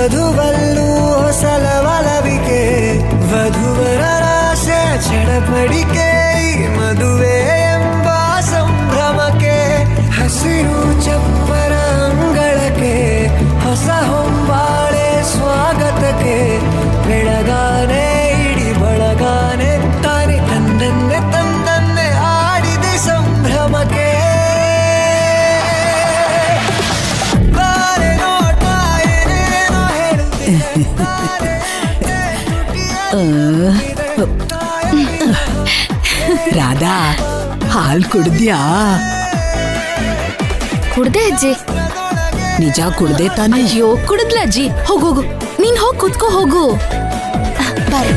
ವಧುವಲ್ಲೂ ಹೊಸಲವಲವಿಕೆ ವಧುವರರಾಸೆ ಚಡಪಡಿಕೆ ಮದುವೆ ಎಂಬ ಸಂಭ್ರಮಕ್ಕೆ ಹಸಿರು ಚಪ್ಪರ ಅಂಗಳಕ್ಕೆ ಹೊಸ ಹೊಂಬಾಳೆ ಸ್ವಾಗತಕ್ಕೆ ಬೆಳಗಾನೆ ಇಡಿ ಬಳಗಾನೆ ತಾನೆ ತಂದನ್ನೇ ತಂದನ್ನೇ ಆಡಿದೆ ಸಂಭ್ರಮಕ್ಕೆ ರಾಧಾ ಹಾಲ್ ಕುಡ್ದ್ಯಾ? ಕುಡ್ದೆ ಅಜ್ಜಿ. ನಿಜ ಕುಡ್ದೆ ತಾನೆ? ಅಯ್ಯೋ ಕುಡಿದ್ಲ ಅಜ್ಜಿ. ಹೋಗೋಗು, ನೀನ್ ಹೋಗ್ ಕುತ್ಕೋ ಹೋಗು. ಬಾಯ್.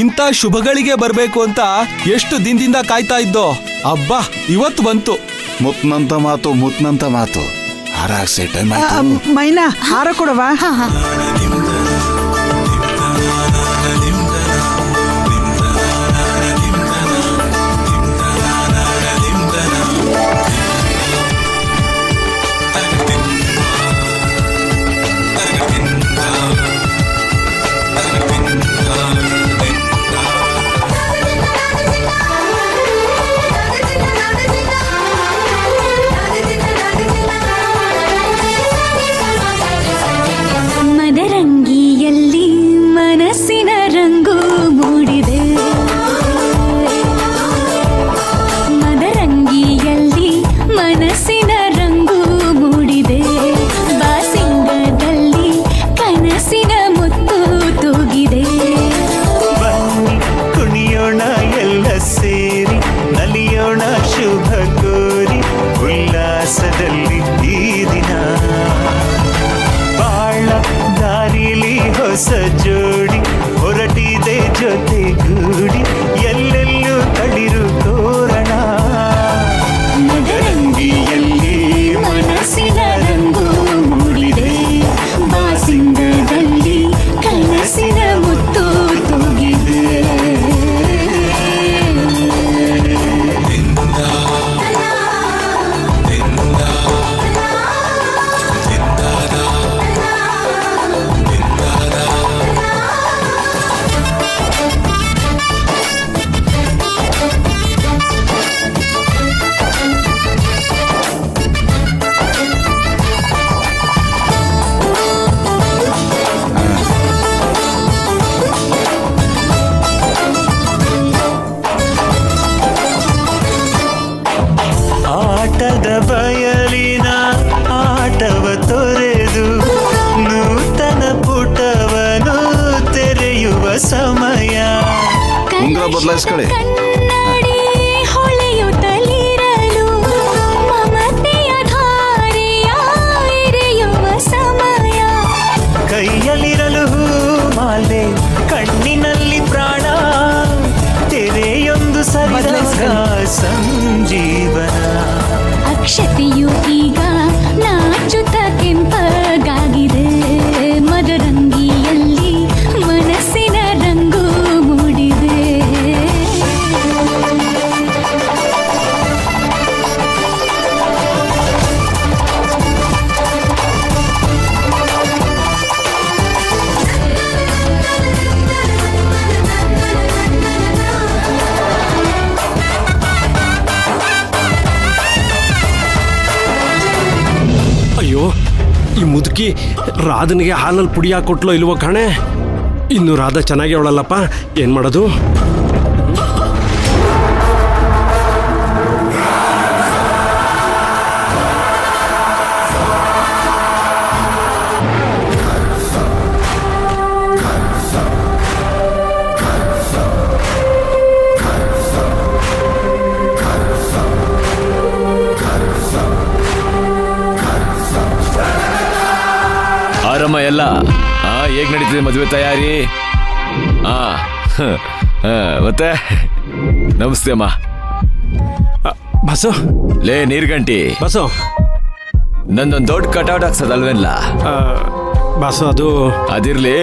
ಇಂಥ ಶುಭಗಳಿಗೆ ಬರ್ಬೇಕು ಅಂತ ಎಷ್ಟು ದಿನದಿಂದ ಕಾಯ್ತಾ ಇದ್ದೋ. ಅಬ್ಬಾ ಇವತ್ತು ಬಂತು. ಮುತ್ನಂತ ಮಾತು ಹಾರಾಗ್ಸೆ ಟೈಮ್ ಆಯ್ತು. ಮೈನಾ ಹಾರ ಕೊಡವಾ? ಜೋಡಿ ಹೊರಟಿದೆ ಜೊತೆಗೂಡಿ ಎಲ್ಲೆಲ್ಲೂ ತಳಿರು ತೋರಣ ಮದರಂಗಿಯಲ್ಲಿ ಮನಸ್ಸಿನ ರಂಗು ಮೂಡಿದೆ ಬಾಸಿಂಗದಲ್ಲಿ ಕನಸಿನ ಮುತ್ತು ತೂಗಿದೆ. ಬಯಲಿನ ಆಟವ ತೊರೆದು ನೂತನ ಪುಟವನು ತೆರೆಯುವ ಸಮಯ. ಉಂಗ್ರ ಬದಲಾಯಿಸ್ಕೊಳ್ಳಿ. ಹೊಳೆಯುತ್ತಲಿರಲು ಮಮತೆಯ ಧಾರೆಯ ಎರೆಯುವ ಸಮಯ. ಕೈಯಲ್ಲಿರಲು ಮಾಲೆ ಕಣ್ಣಿನಲ್ಲಿ ಪ್ರಾಣ ತೆರೆಯೊಂದು ಸರಿದ ಸಂಜೀವನ. ಅಕ್ಷತೆಯು ಈಗ ನಾಚುತ್ತ ಕೆಂಪಗಾಗಿದೆ ಮದರಂಗಿಯಲ್ಲಿ ಮನಸ್ಸಿನ ರಂಗು ಮೂಡಿದೆ. ಈ ಮುದುಕಿ ರಾಧನಿಗೆ ಹಾಲಲ್ಲಿ ಪುಡಿ ಹಾಕೊಟ್ಲೋ ಇಲ್ವೋ ಕಾಣೆ. ಇನ್ನು ರಾಧಾ ಚೆನ್ನಾಗಿ ಅವಳಲ್ಲಪ್ಪ, ಏನ್ ಮಾಡೋದು? ಆರಮ್ಮ ಎಲ್ಲ ಹೇಗ್ ನಡೀತಿದೆ ಮದುವೆ ತಯಾರಿ? ಮತ್ತೆ ನಮಸ್ತೆ ಅಮ್ಮ. ಬಸ್ಸು ಲೇ ನೀರ್ಗಂಟಿ, ಬಸ್ಸು ನಂದೊಂದ್ ದೊಡ್ಡ ಕಟೌಟ್ ಹಾಕ್ಸೋದಲ್ವೇನ್ಲ? ಬಸ್ಸು ಅದು ಅದಿರ್ಲಿ,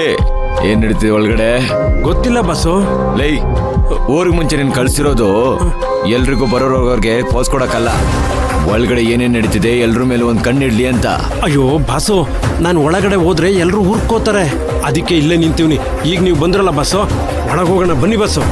ಏನ್ ನಡೀತಿದೆ ಒಳಗಡೆ? ಗೊತ್ತಿಲ್ಲ ಬಸ್ಸು. ಲೈ, ಊರಿಗೆ ಮುಂಚೆ ನೀನ್ ಕಳ್ಸಿರೋದು ಎಲ್ರಿಗೂ ಬರೋರ್ಗೆ ಪೋಸ್ ಕೊಡಕ್ಕಲ್ಲ, ಒಳಗಡೆ ಏನೇನ್ ನಡೀತಿದೆ ಎಲ್ರ ಮೇಲೆ ಒಂದ್ ಕಣ್ಣಿಡ್ಲಿ ಅಂತ. ಅಯ್ಯೋ ಬಾಸು, ನಾನು ಒಳಗಡೆ ಹೋದ್ರೆ ಎಲ್ರು ಹುರ್ಕೋತಾರೆ, ಅದಕ್ಕೆ ಇಲ್ಲೇ ನಿಂತೀವ್ನಿ. ಈಗ ನೀವು ಬಂದ್ರಲ್ಲ ಬಸ್ಸು, ಒಳಗೆ ಹೋಗೋಣ ಬನ್ನಿ ಬಸ್ಸು.